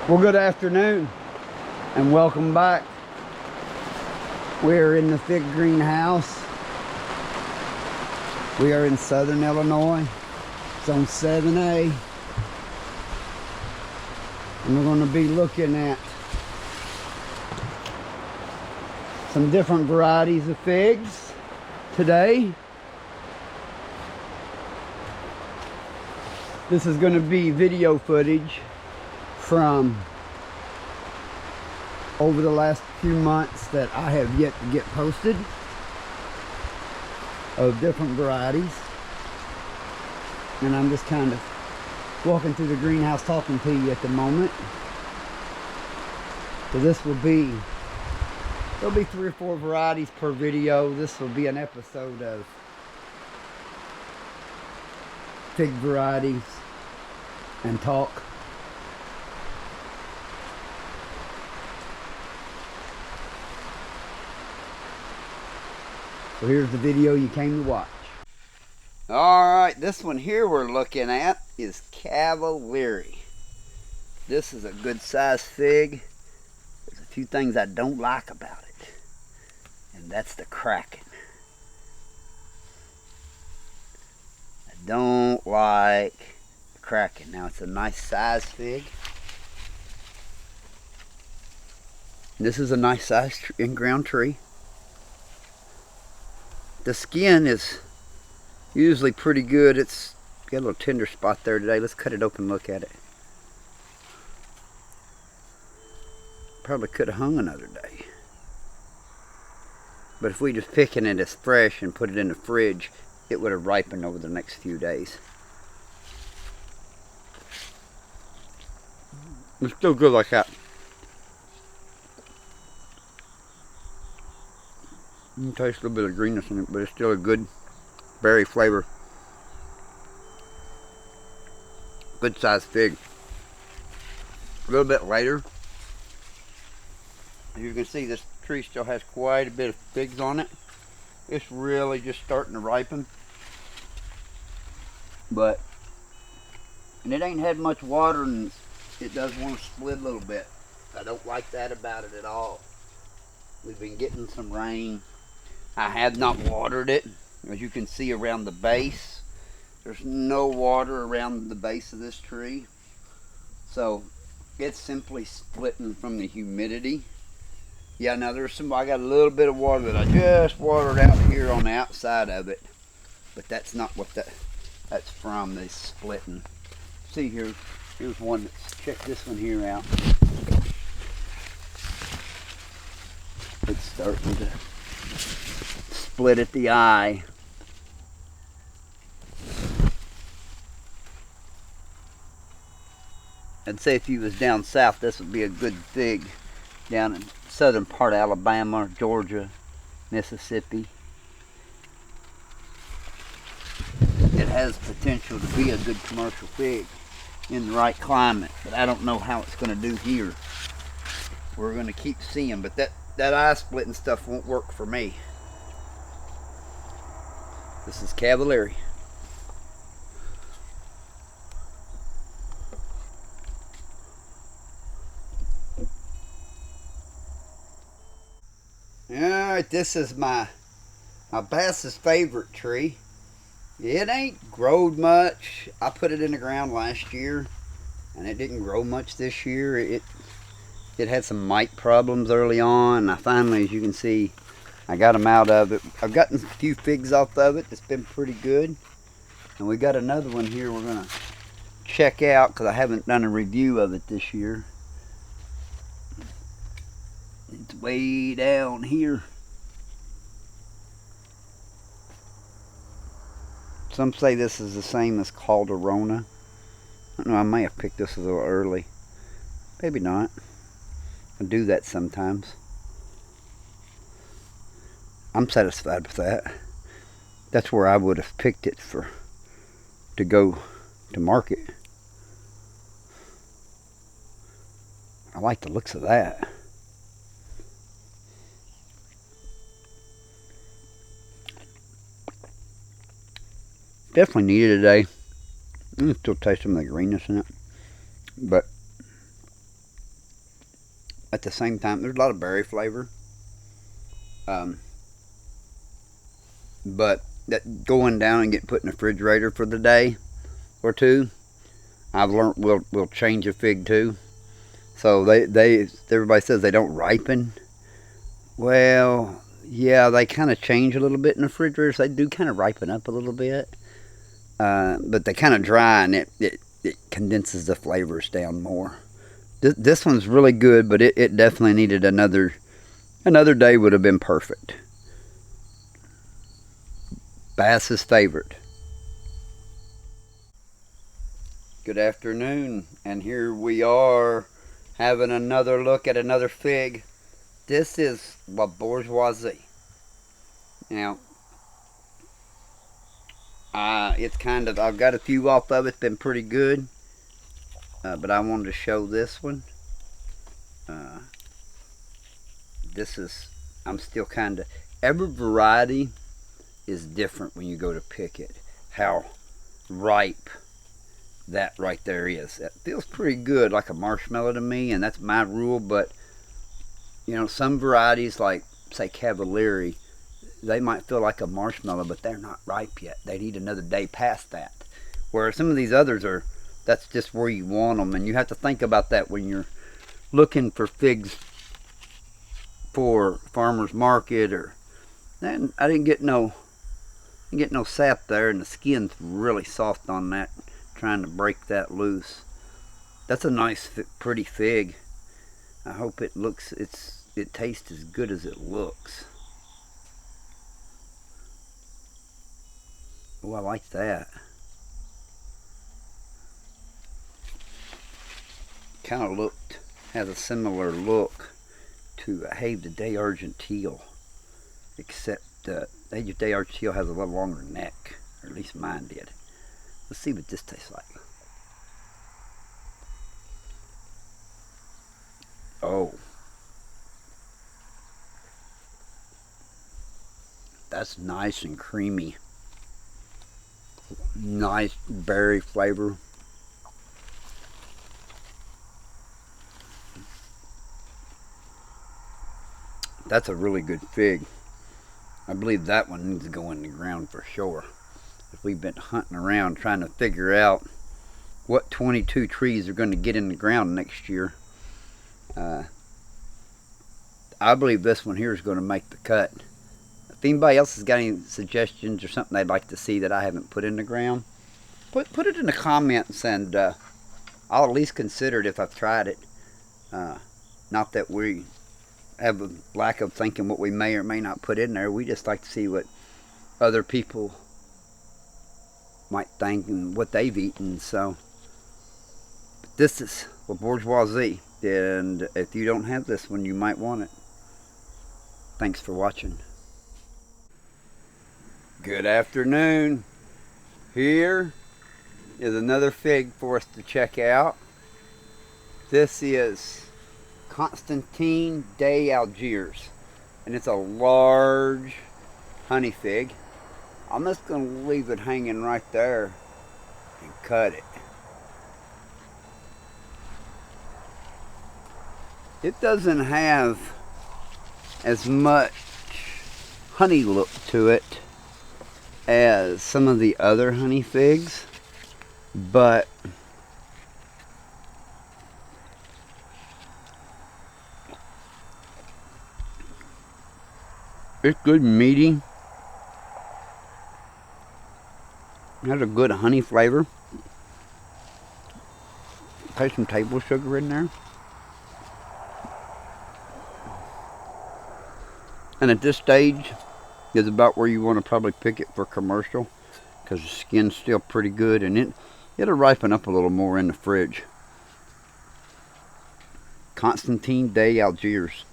Well, good afternoon and welcome back. We're in the fig greenhouse. We are in southern Illinois. It's on 7A. And we're going to be looking at some different varieties of figs today. This is going to be video footage from over the last few months that I have yet to get posted of different varieties. And I'm just kind of walking through the greenhouse talking to you at the moment. So this will be, there'll be 3 or 4 varieties per video. This will be an episode of fig varieties and talk. So here's the video you came to watch. Alright, this one here we're looking at is Cavaliere. This is a good sized fig. There's a few things I don't like about it, and that's the cracking. I don't like the cracking. Now it's a nice sized fig. This is a nice sized in-ground tree. The skin is usually pretty good. It's got a little tender spot there today. Let's cut it open and look at it. Probably could have hung another day. But if we just picking it as fresh and put it in the fridge, it would have ripened over the next few days. It's still good like that. You can taste a little bit of greenness in it, but it's still a good berry flavor. Good sized fig. A little bit later, as you can see, this tree still has quite a bit of figs on it. It's really just starting to ripen. And it ain't had much water, and it does want to split a little bit. I don't like that about it at all. We've been getting some rain. I have not watered it. As you can see around the base, there's no water around the base of this tree. So it's simply splitting from the humidity. Yeah, now I got a little bit of water that I just watered out here on the outside of it. But that's not what that's from, the splitting. See here, here's one check this one here out. It's starting to split at the eye. I'd say if you was down south, this would be a good fig. Down in southern part of Alabama, Georgia, Mississippi. It has potential to be a good commercial fig in the right climate, but I don't know how it's going to do here. We're going to keep seeing, but that eye splitting stuff won't work for me. This is Cavaliere. Alright, this is my bass's favorite tree. It ain't growed much. I put it in the ground last year, and it didn't grow much this year. It had some mite problems early on. I finally, as you can see, I got them out of it. I've gotten a few figs off of it. It's been pretty good. And we got another one here we're going to check out because I haven't done a review of it this year. It's way down here. Some say this is the same as Calderona. I don't know, I may have picked this a little early. Maybe not. I do that sometimes. I'm satisfied with that. That's where I would have picked it to go to market. I like the looks of that. Definitely needed today. You can still taste some of the greenness in it, but at the same time, there's a lot of berry flavor. Um, but that going down and getting put in the refrigerator for the day or two, I've learned will change a fig too. So everybody says they don't ripen. Well, yeah, they kind of change a little bit in the refrigerator. So they do kind of ripen up a little bit, but they kind of dry and it condenses the flavors down more. This one's really good, but it definitely needed another day. Would have been perfect. Bass's favorite. Good afternoon, and here we are having another look at another fig. This is La Bourgeois. Now, it's kind of, I've got a few off of it. It's been pretty good, but I wanted to show this one. This is, I'm still kind of, every variety is different when you go to pick it. How ripe that right there is. It feels pretty good, like a marshmallow to me, and that's my rule. But you know, some varieties like say Cavaliere, they might feel like a marshmallow, but they're not ripe yet. They need another day past that. Where some of these others are, that's just where you want them, and you have to think about that when you're looking for figs for farmers market. Or then I didn't get no sap there, and the skin's really soft on that, trying to break that loose. That's a nice pretty fig. I hope it tastes as good as it looks. Oh, I like that. Kind of has a similar look to Have the Day Argentile, except the Age of Day Argentile has a little longer neck, or at least mine did. Let's see what this tastes like. Oh, that's nice and creamy. Nice berry flavor. That's a really good fig. I believe that one needs to go in the ground for sure. If we've been hunting around trying to figure out what 22 trees are going to get in the ground next year, I believe this one here is going to make the cut. If anybody else has got any suggestions or something they'd like to see that I haven't put in the ground, put it in the comments, and I'll at least consider it if I've tried it. Not that we have a lack of thinking what we may or may not put in there. We just like to see what other people might think and what they've eaten. So this is La Bourgeois, and if you don't have this one, you might want it. Thanks for watching. Good afternoon. Here is another fig for us to check out. This is Constantine des Algeries, and it's a large honey fig. I'm just going to leave it hanging right there and cut it. It doesn't have as much honey look to it as some of the other honey figs, but it's good meaty. It has a good honey flavor. Put some table sugar in there. And at this stage is about where you want to probably pick it for commercial, because the skin's still pretty good, and it'll ripen up a little more in the fridge. Constantine des Algeries.